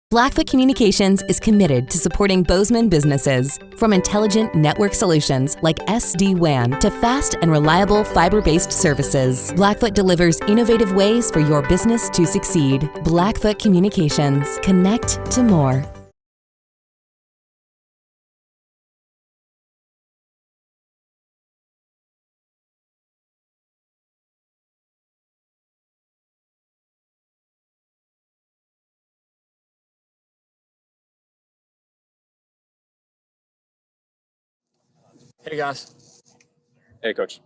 Blackfoot Communications is committed to supporting Bozeman businesses. From intelligent network solutions like SD-WAN to fast and reliable fiber-based services, Blackfoot delivers innovative ways for your business to succeed. Blackfoot Communications. Connect to more. Hey guys. Hey coach.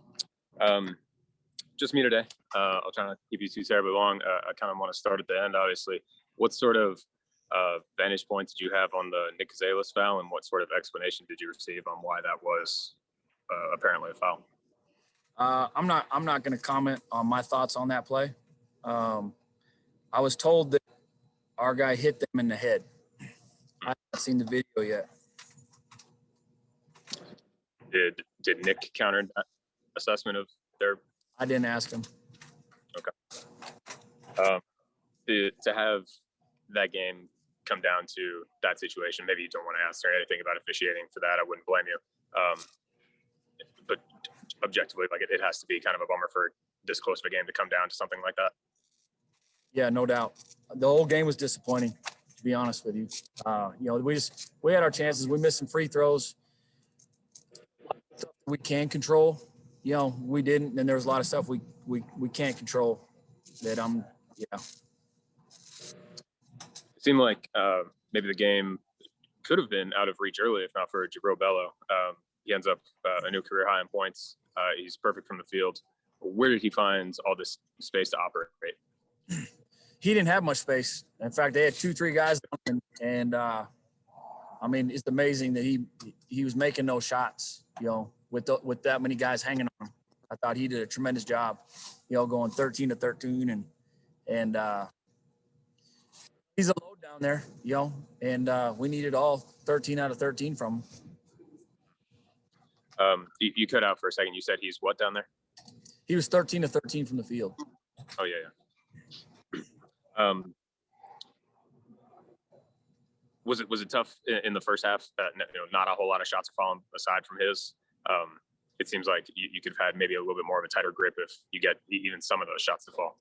Just me today. I'll try not to keep you too terribly long. I kind of want to start at the end, obviously. What sort of vantage points did you have on the Nick Cazalis foul, and what sort of explanation did you receive on why that was apparently a foul? I'm not going to comment on my thoughts on that play. I was told that our guy hit them in the head. I haven't seen the video yet. Did Nick counter that assessment of their? I didn't ask him. Okay. To have that game come down to that situation, maybe you don't want to answer anything about officiating for that. I wouldn't blame you. But objectively, like it has to be kind of a bummer for this close of a game to come down to something like that. Yeah, no doubt. The whole game was disappointing, to be honest with you. We had our chances. We missed some free throws. We can control. We didn't. And there was a lot of stuff we can't control. That It seemed like maybe the game could have been out of reach early if not for Jubrile Belo. He ends up a new career high in points. He's perfect from the field. Where did he find all this space to operate? He didn't have much space. In fact, they had 2-3 guys, and it's amazing that he was making those shots. With that many guys hanging on him. I thought he did a tremendous job. Going 13 to 13, and he's a load down there. And we needed all 13 out of 13 from him. You cut out for a second. You said he's what down there? He was 13 to 13 from the field. Oh yeah. Was it tough in the first half? Not a whole lot of shots are falling aside from his. It seems like you could have had maybe a little bit more of a tighter grip if you get even some of those shots to fall.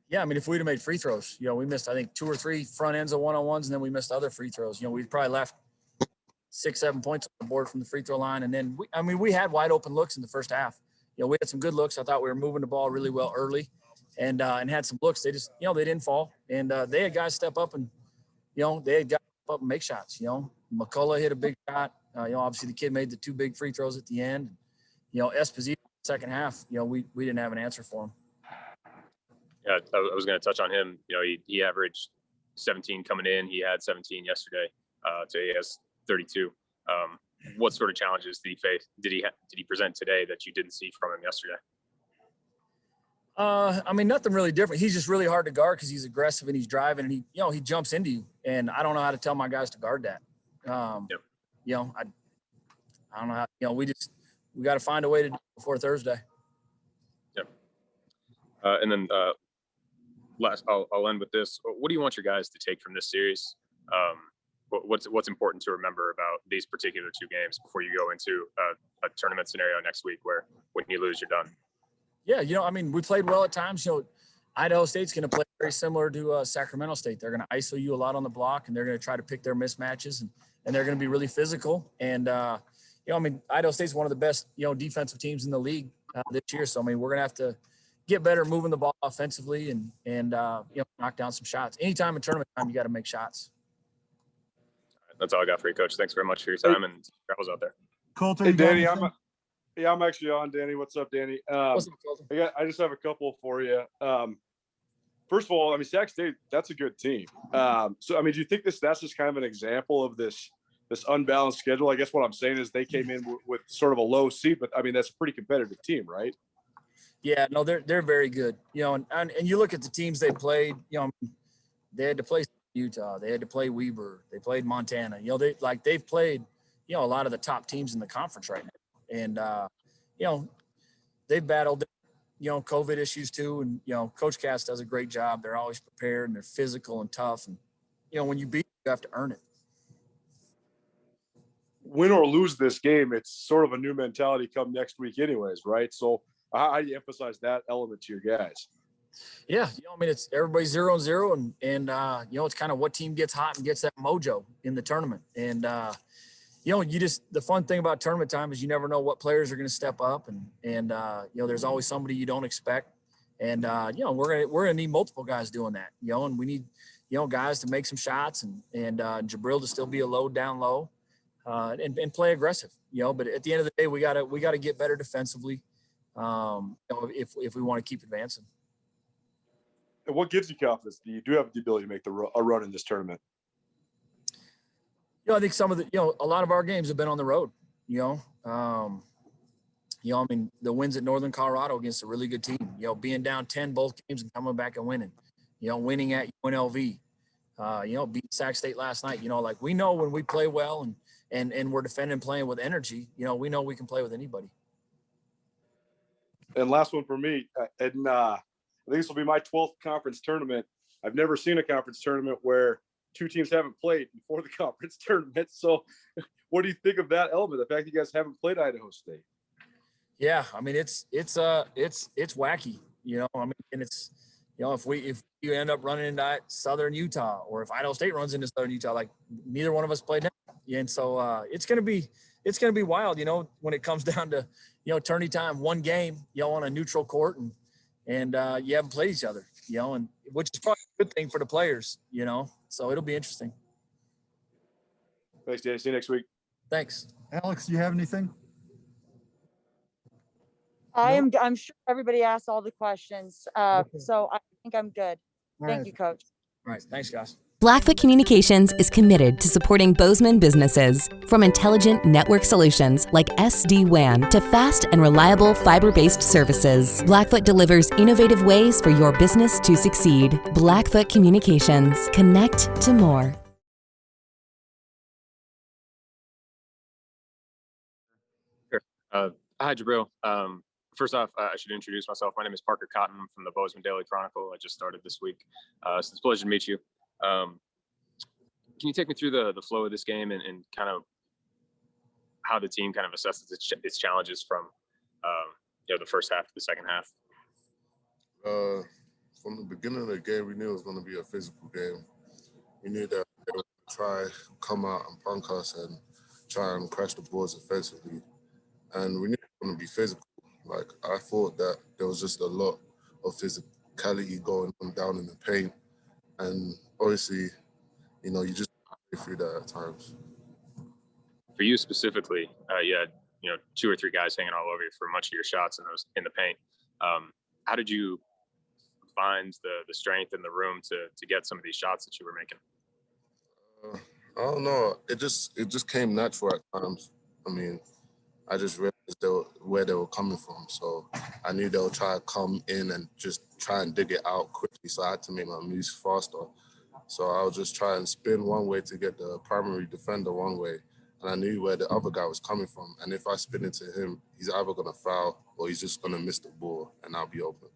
Yeah, if we'd have made free throws, we missed, I think, 2 or 3 front ends of one-on-ones, and then we missed other free throws. We probably left 6-7 points on the board from the free throw line. And then, we had wide open looks in the first half. We had some good looks. I thought we were moving the ball really well early and had some looks. They just, they didn't fall. And they had guys step up and, they had guys step up and make shots. McCullough hit a big shot. Obviously the kid made the 2 big free throws at the end. Esposito second half, we didn't have an answer for him. Yeah, I was going to touch on him. He averaged 17 coming in. He had 17 yesterday. So he has 32. What sort of challenges did he face? Did he present today that you didn't see from him yesterday? Nothing really different. He's just really hard to guard because he's aggressive and he's driving and he jumps into you. And I don't know how to tell my guys to guard that. I don't know how. We got to find a way to do it before Thursday. Yep. And then I'll end with this. What do you want your guys to take from this series? What's important to remember about these particular 2 games before you go into a tournament scenario next week where when you lose, you're done? Yeah, we played well at times. Idaho State's going to play very similar to Sacramento State. They're going to ISO you a lot on the block, and they're going to try to pick their mismatches, and they're going to be really physical. And Idaho State's one of the best defensive teams in the league this year. So we're going to have to get better moving the ball offensively and knock down some shots. Anytime in tournament time, you got to make shots. That's all I got for you, Coach. Thanks very much for your time and travels out there. Colton, hey, Danny, I'm actually on. Danny, what's up, Danny? What's up, Colton? I just have a couple for you. First of all, Sac State, that's a good team. Do you think that's just kind of an example of this unbalanced schedule? I guess what I'm saying is they came in with sort of a low seed, but that's a pretty competitive team, right? Yeah, no, they're very good. And you look at the teams they played. They had to play Utah. They had to play Weber. They played Montana. They've played, a lot of the top teams in the conference right now. And, they've battled, COVID issues too. And, Coach Cass does a great job. They're always prepared and they're physical and tough. And, when you beat, you have to earn it. Win or lose this game, it's sort of a new mentality come next week anyways, right? So how do you emphasize that element to your guys? Yeah, it's everybody's 0-0, and it's kind of what team gets hot and gets that mojo in the tournament. And the fun thing about tournament time is you never know what players are going to step up, and there's always somebody you don't expect. And we're gonna need multiple guys doing that, and we need guys to make some shots and Jubrile to still be a load down low, and play aggressive. But at the end of the day, we gotta get better defensively, if we want to keep advancing. And what gives you confidence that you do have the ability to make a run in this tournament? I think some of a lot of our games have been on the road. The wins at Northern Colorado against a really good team. Being down 10 both games and coming back and winning. Winning at UNLV. Beating Sac State last night. We know when we play well and we're defending, playing with energy. We know we can play with anybody. And last one for me, and I think this will be my 12th conference tournament. I've never seen a conference tournament where two teams haven't played before the conference tournament. So what do you think of that element, the fact that you guys haven't played Idaho State? Yeah, it's wacky, and it's, if you end up running into Southern Utah, or if Idaho State runs into Southern Utah, like neither one of us played them. And so it's going to be wild, when it comes down to, tourney time, one game, on a neutral court, and you haven't played each other, and which is probably a good thing for the players, so it'll be interesting. Thanks, Danny. See you next week. Thanks. Alex, do you have anything? I'm sure everybody asked all the questions. Okay. So I think I'm good. Thank you, Coach. All right. Thanks, guys. Blackfoot Communications is committed to supporting Bozeman businesses. From intelligent network solutions like SD-WAN to fast and reliable fiber-based services, Blackfoot delivers innovative ways for your business to succeed. Blackfoot Communications. Connect to more. Sure. Hi, Jubrile. First off, I should introduce myself. My name is Parker Cotton from the Bozeman Daily Chronicle. I just started this week. So it's a pleasure to meet you. Can you take me through the flow of this game and kind of how the team kind of assesses its challenges from the first half to the second half? From the beginning of the game, we knew it was going to be a physical game. We knew that they would try come out and punk us and try and crash the boards offensively. And we knew it was going to be physical. Like, I thought that there was just a lot of physicality going on down in the paint. And obviously, you just go through that at times. For you specifically, you had, 2 or 3 guys hanging all over you for much of your shots in the paint. How did you find the strength in the room to get some of these shots that you were making? I don't know. It just came natural at times. I just realized where they were coming from. So I knew they would try to come in and just try and dig it out quickly. So I had to make my moves faster. So I would just try and spin one way to get the primary defender one way. And I knew where the other guy was coming from. And if I spin into him, he's either going to foul or he's just going to miss the ball and I'll be open.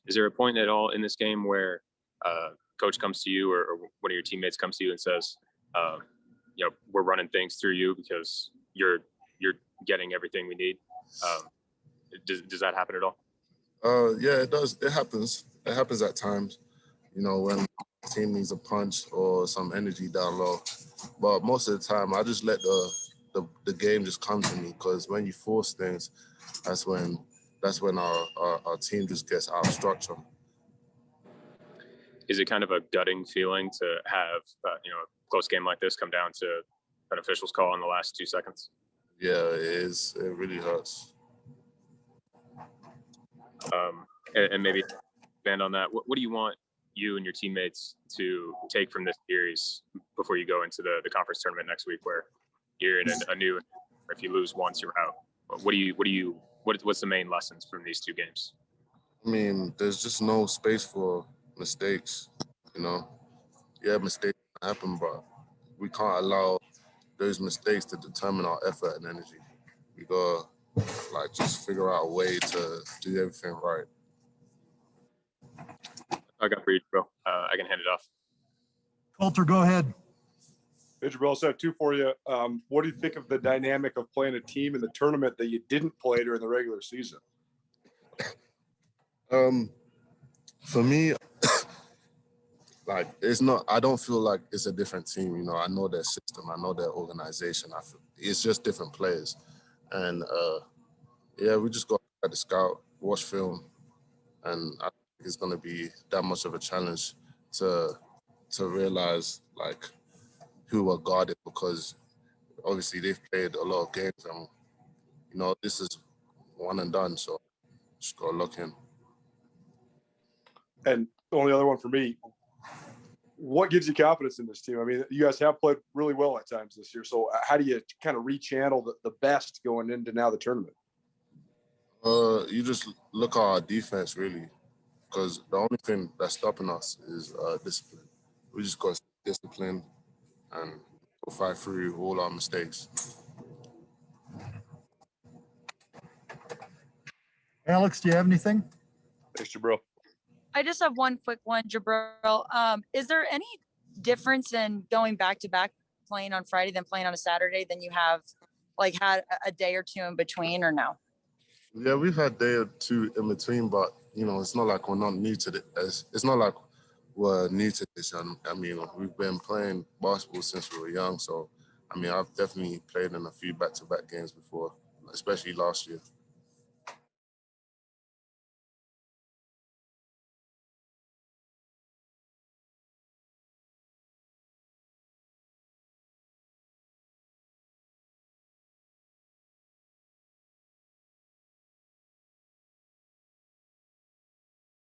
Is there a point at all in this game where coach comes to you or one of your teammates comes to you and says, we're running things through you because you're getting everything we need? Does that happen at all? Yeah, it does. It happens. It happens at times, when the team needs a punch or some energy down low. But most of the time, I just let the game just come to me, because when you force things, that's when our team just gets out of structure. Is it kind of a gutting feeling to have a close game like this come down to an official's call in the last 2 seconds? Yeah, it is. It really hurts. And maybe expand on that. What do you want you and your teammates to take from this series before you go into the conference tournament next week, where you're in a new, if you lose once, you're out? What's the main lessons from these 2 games? There's just no space for mistakes. Yeah, mistakes happen, but we can't allow those mistakes to determine our effort and energy. We gotta just figure out a way to do everything right. I got for you, bro. I can hand it off. Coulter, go ahead. Hey, Jubrile, so I have two for you. What do you think of the dynamic of playing a team in the tournament that you didn't play during the regular season? For me, like I don't feel like it's a different team. You know, I know their system, I know their organization. It's just different players. And yeah, we just got to scout, watch film, and I think it's going to be that much of a challenge to realize like who we're guarded, because obviously they've played a lot of games and, you know, this is one and done. So just got to look in. And the only other one for me, what gives you confidence in this team? I mean, you guys have played really well at times this year. So how do you kind of rechannel the best going into now the tournament? You just look at our defense, really, because the only thing that's stopping us is discipline. We just got to stay disciplined and fight through all our mistakes. Alex, do you have anything? Thanks, Jubrile. I just have one quick one, Jubrile. Is there any difference in going back to back playing on Friday than playing on a Saturday than you have like had a day or two in between, or no? Yeah, we've had a day or two in between, but, you know, it's not like we're not new to this. It's not like we're new to this. I mean, we've been playing basketball since we were young. So, I mean, I've definitely played in a few back-to-back games before, especially last year.